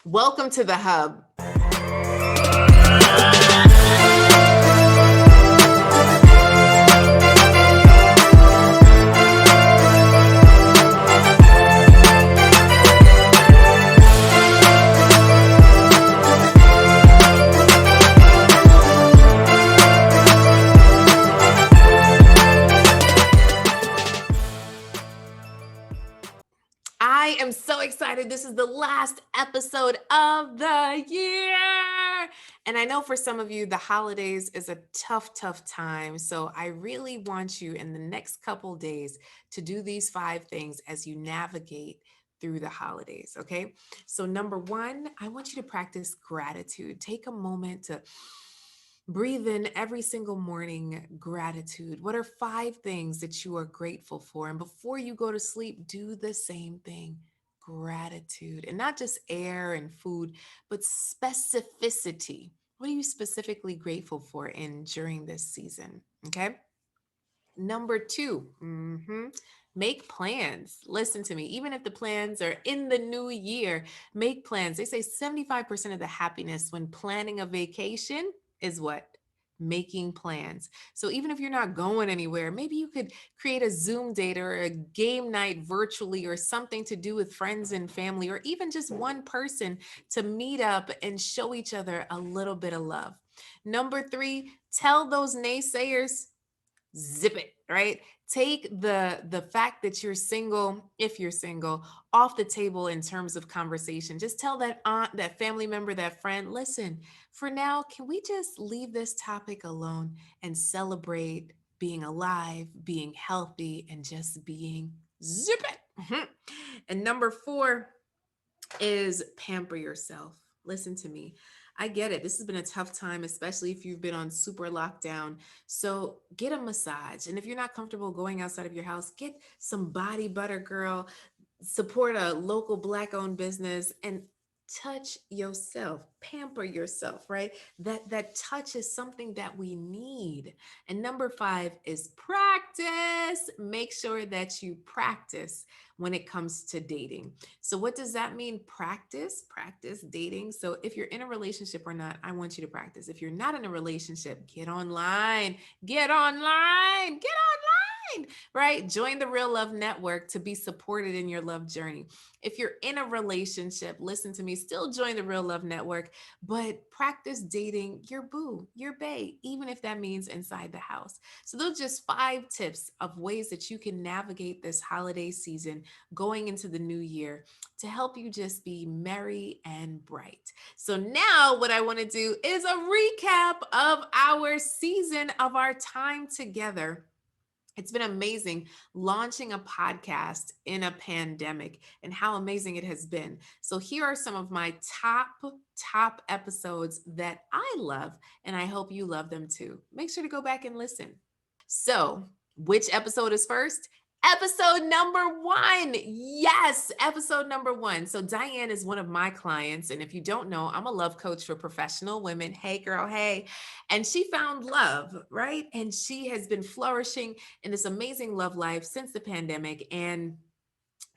Welcome to the Hub. I am so excited. This is the last episode of the year. And I know for some of you, the holidays is a tough time. So I really want you in the next couple days to do these 5 things as you navigate through the holidays. Okay. So, number one, I want you to practice gratitude. Take a moment to breathe in every single morning gratitude. What are 5 things that you are grateful for? And before you go to sleep, do the same thing. Gratitude, and not just air and food, but specificity. What are you specifically grateful for in during this season? Okay. Number 2, make plans. Listen to me. Even if the plans are in the new year, make plans. They say 75% of the happiness when planning a vacation is what? Making plans. So even if you're not going anywhere, maybe you could create a Zoom date or a game night virtually or something to do with friends and family, or even just one person to meet up and show each other a little bit of love. Number 3, tell those naysayers, zip it, right? Take the fact that you're single, if you're single, off the table in terms of conversation. Just tell that aunt, that family member, that friend, listen, for now, can we just leave this topic alone and celebrate being alive, being healthy, and just being zip it. And number 4 is pamper yourself. Listen to me. I get it. This has been a tough time, especially if you've been on super lockdown. So get a massage. And if you're not comfortable going outside of your house, get some body butter, girl. Support a local Black owned business and touch yourself, pamper yourself, right? That touch is something that we need. And number 5 is practice. Make sure that you practice when it comes to dating. So what does that mean? Practice dating. So if you're in a relationship or not, I want you to practice. If you're not in a relationship, get online, right? Join the Real Love Network to be supported in your love journey. If you're in a relationship, listen to me, still join the Real Love Network, but practice dating your boo, your bae, even if that means inside the house. So those are just 5 tips of ways that you can navigate this holiday season going into the new year to help you just be merry and bright. So now what I want to do is a recap of our season, of our time together. It's been amazing launching a podcast in a pandemic and how amazing it has been. So here are some of my top episodes that I love, and I hope you love them too. Make sure to go back and listen. So, which episode is first? Episode number 1. Yes, episode number 1. So Diane is one of my clients. And if you don't know, I'm a love coach for professional women. Hey, girl, hey. And she found love, right? And she has been flourishing in this amazing love life since the pandemic. And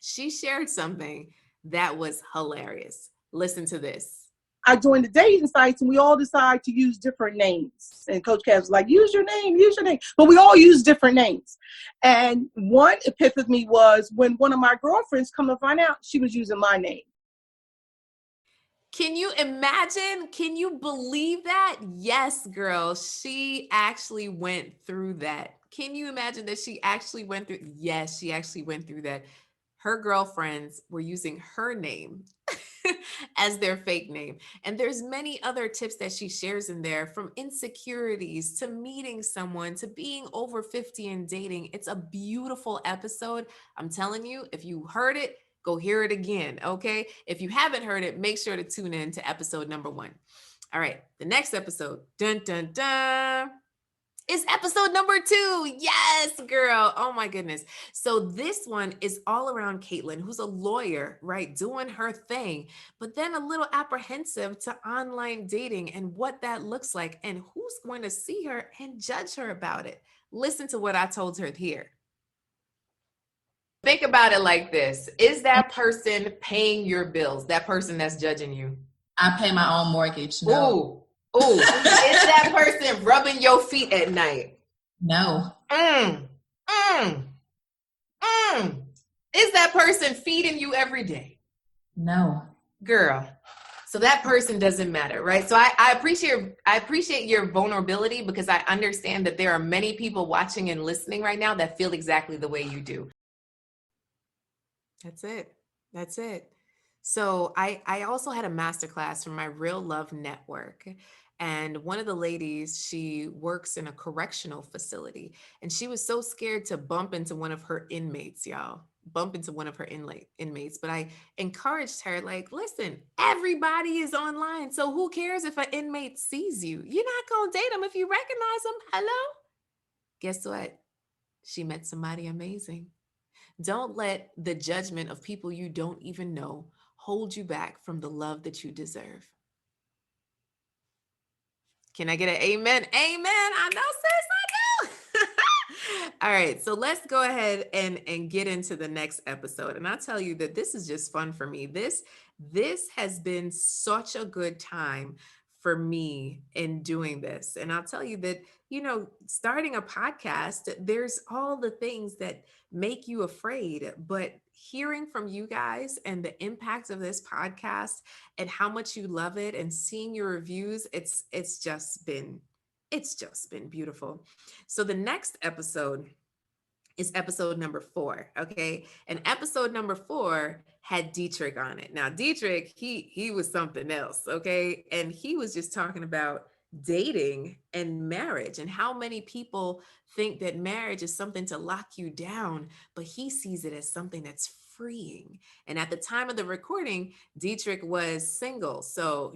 she shared something that was hilarious. Listen to this. I joined the dating sites and we all decide to use different names. And Coach Cav's like, use your name. But we all use different names. And one epiphany was when one of my girlfriends come to find out she was using my name. Can you imagine? Can you believe that? Yes, girl. She actually went through that. Can you imagine that she actually went through? Yes, she actually went through that. Her girlfriends were using her name as their fake name. And there's many other tips that she shares in there, from insecurities to meeting someone to being over 50 and dating. It's a beautiful episode. I'm telling you, if you heard it, go hear it again. Okay. If you haven't heard it, make sure to tune in to episode number 1. All right. The next episode, dun, dun, dun, is episode number 2. Yes, girl. Oh my goodness. So this one is all around Caitlin, who's a lawyer, right? Doing her thing, but then a little apprehensive to online dating and what that looks like and who's going to see her and judge her about it. Listen to what I told her here. Think about it like this. Is that person paying your bills? That person that's judging you? I pay my own mortgage. No. Ooh. Is that person rubbing your feet at night? No. Is that person feeding you every day? No. Girl. So that person doesn't matter, right? So I appreciate your vulnerability, because I understand that there are many people watching and listening right now that feel exactly the way you do. That's it. So I also had a masterclass from my Real Love Network. And one of the ladies, she works in a correctional facility. And she was so scared to bump into one of her inmates, y'all. Bump into one of her inmates. But I encouraged her, like, listen, everybody is online. So who cares if an inmate sees you? You're not going to date them if you recognize them. Hello? Guess what? She met somebody amazing. Don't let the judgment of people you don't even know hold you back from the love that you deserve. Can I get an amen? Amen. I know, sis, I do. All right, so let's go ahead and get into the next episode. And I'll tell you that this is just fun for me. This has been such a good time for me in doing this. And I'll tell you that, starting a podcast, there's all the things that make you afraid, but hearing from you guys and the impact of this podcast and how much you love it and seeing your reviews, it's just been beautiful. So the next episode is episode number 4. Okay. And episode number 4 had Dietrich on it. Now, Dietrich, he was something else. Okay. And he was just talking about dating and marriage and how many people think that marriage is something to lock you down, but he sees it as something that's freeing. And at the time of the recording, Dietrich was single. So,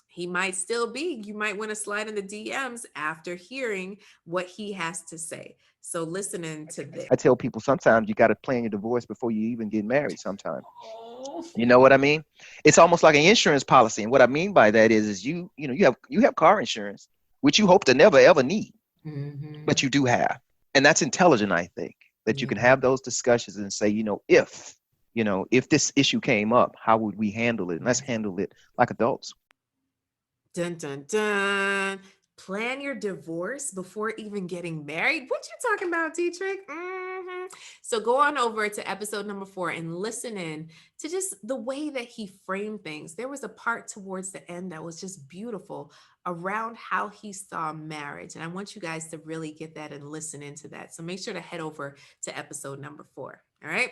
he might still be. You might want to slide in the DMs after hearing what he has to say. So listening to this. I tell people sometimes you got to plan your divorce before you even get married sometimes. You know what I mean? It's almost like an insurance policy. And what I mean by that is you have car insurance, which you hope to never, ever need, but you do have. And that's intelligent, I think, that you can have those discussions and say, if this issue came up, how would we handle it? And let's handle it like adults. Dun, dun, dun. Plan your divorce before even getting married. What you talking about, Dietrich? So go on over to episode number 4 and listen in to just the way that he framed things. There was a part towards the end that was just beautiful around how he saw marriage. And I want you guys to really get that and listen into that. So make sure to head over to episode number 4. All right.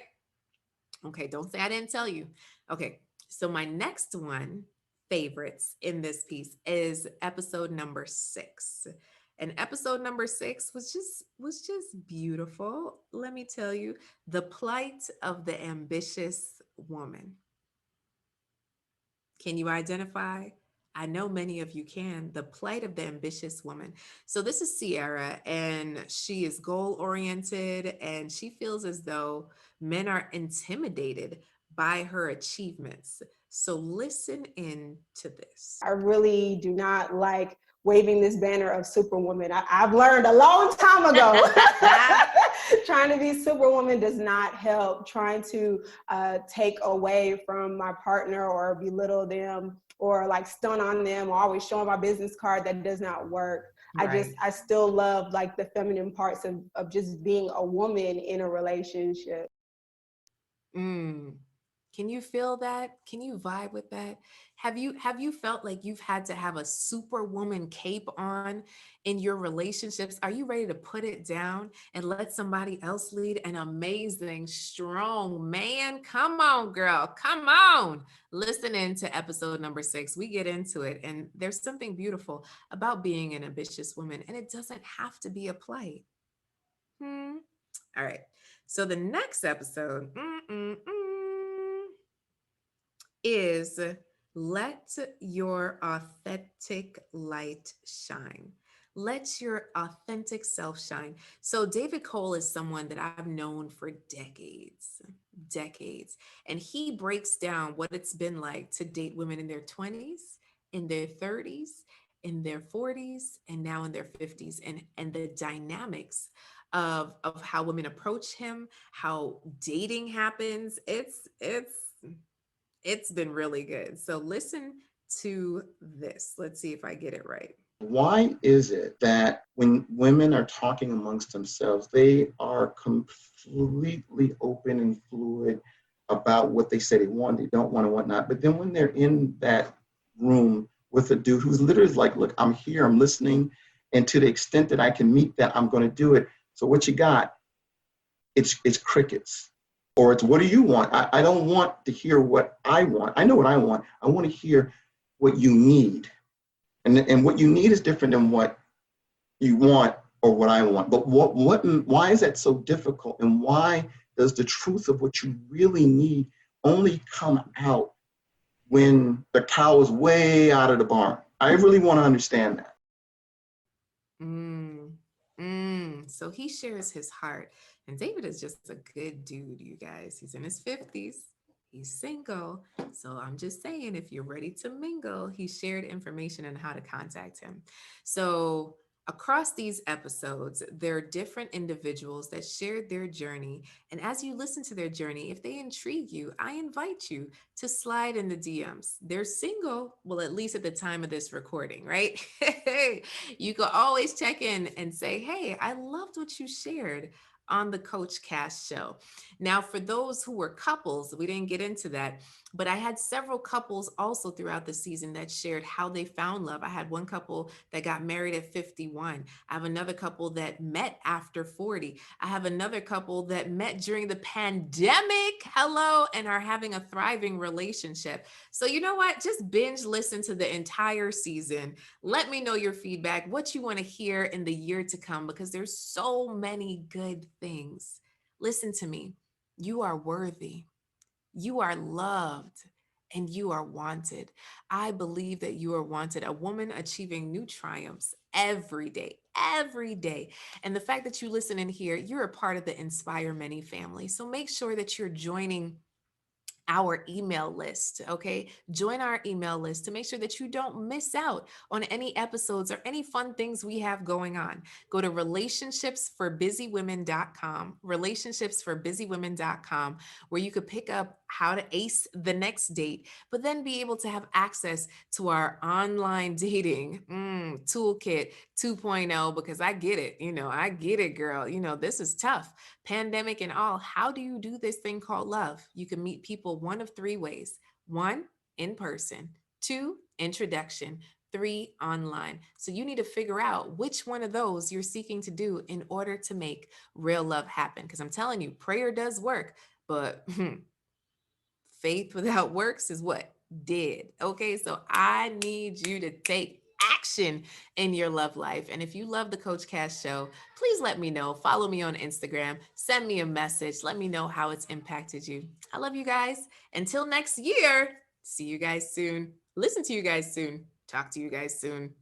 Okay. Don't say I didn't tell you. Okay. So my next one favorites in this piece is episode number 6. And episode number 6 was just beautiful. Let me tell you, the plight of the ambitious woman. Can you identify? I know many of you can. The plight of the ambitious woman. So this is Sierra, and she is goal-oriented, and she feels as though men are intimidated by her achievements. So listen in to this. I really do not like waving this banner of Superwoman. I've learned a long time ago. Trying to be Superwoman does not help. Trying to take away from my partner or belittle them or like stun on them or always showing my business card, that does not work. Right. I still love like the feminine parts of just being a woman in a relationship. Can you feel that? Can you vibe with that? Have you felt like you've had to have a superwoman cape on in your relationships? Are you ready to put it down and let somebody else lead an amazing, strong man? Come on, girl. Come on. Listen in to episode number 6. We get into it. And there's something beautiful about being an ambitious woman. And it doesn't have to be a plight. All right. So the next episode, is let your authentic light shine. Let your authentic self shine. So David Cole is someone that I've known for decades. And he breaks down what it's been like to date women in their 20s, in their 30s, in their 40s, and now in their 50s, and the dynamics of how women approach him, how dating happens. It's been really good. So listen to this. Let's see if I get it right. Why is it that when women are talking amongst themselves, they are completely open and fluid about what they say they want, they don't want, and whatnot. But then when they're in that room with a dude who's literally like, look, I'm here, I'm listening, and to the extent that I can meet that, I'm going to do it. So what you got? It's crickets. Or it's, what do you want? I don't want to hear what I want. I know what I want. I want to hear what you need. And what you need is different than what you want or what I want. But why is that so difficult? And why does the truth of what you really need only come out when the cow is way out of the barn? I really want to understand that. So he shares his heart. And David is just a good dude, you guys. He's in his 50s. He's single. So I'm just saying, if you're ready to mingle, he shared information on how to contact him. So across these episodes, there are different individuals that shared their journey. And as you listen to their journey, if they intrigue you, I invite you to slide in the DMs. They're single, well, at least at the time of this recording, right? You can always check in and say, hey, I loved what you shared on the Coach Cass show. Now, for those who were couples, we didn't get into that, but I had several couples also throughout the season that shared how they found love. I had one couple that got married at 51. I have another couple that met after 40. I have another couple that met during the pandemic, hello, and are having a thriving relationship. So you know what? Just binge listen to the entire season. Let me know your feedback, what you want to hear in the year to come, because there's so many good things. Listen to me. You are worthy. You are loved. And you are wanted. I believe that you are wanted. A woman achieving new triumphs every day, every day. And the fact that you listen in here, you're a part of the Inspire Many family. So make sure that you're joining our email list. Okay. Join our email list to make sure that you don't miss out on any episodes or any fun things we have going on. Go to relationshipsforbusywomen.com, where you could pick up how to ace the next date, but then be able to have access to our online dating toolkit 2.0, because I get it. I get it, girl. This is tough. Pandemic and all. How do you do this thing called love? You can meet people one of three ways. 1, in person. 2, introduction. 3, online. So you need to figure out which one of those you're seeking to do in order to make real love happen. Because I'm telling you, prayer does work, but faith without works is what? Dead. Okay, so I need you to take action in your love life. And if you love the Coach Cass show, please let me know. Follow me on Instagram. Send me a message. Let me know how it's impacted you. I love you guys. Until next year, see you guys soon. Listen to you guys soon. Talk to you guys soon.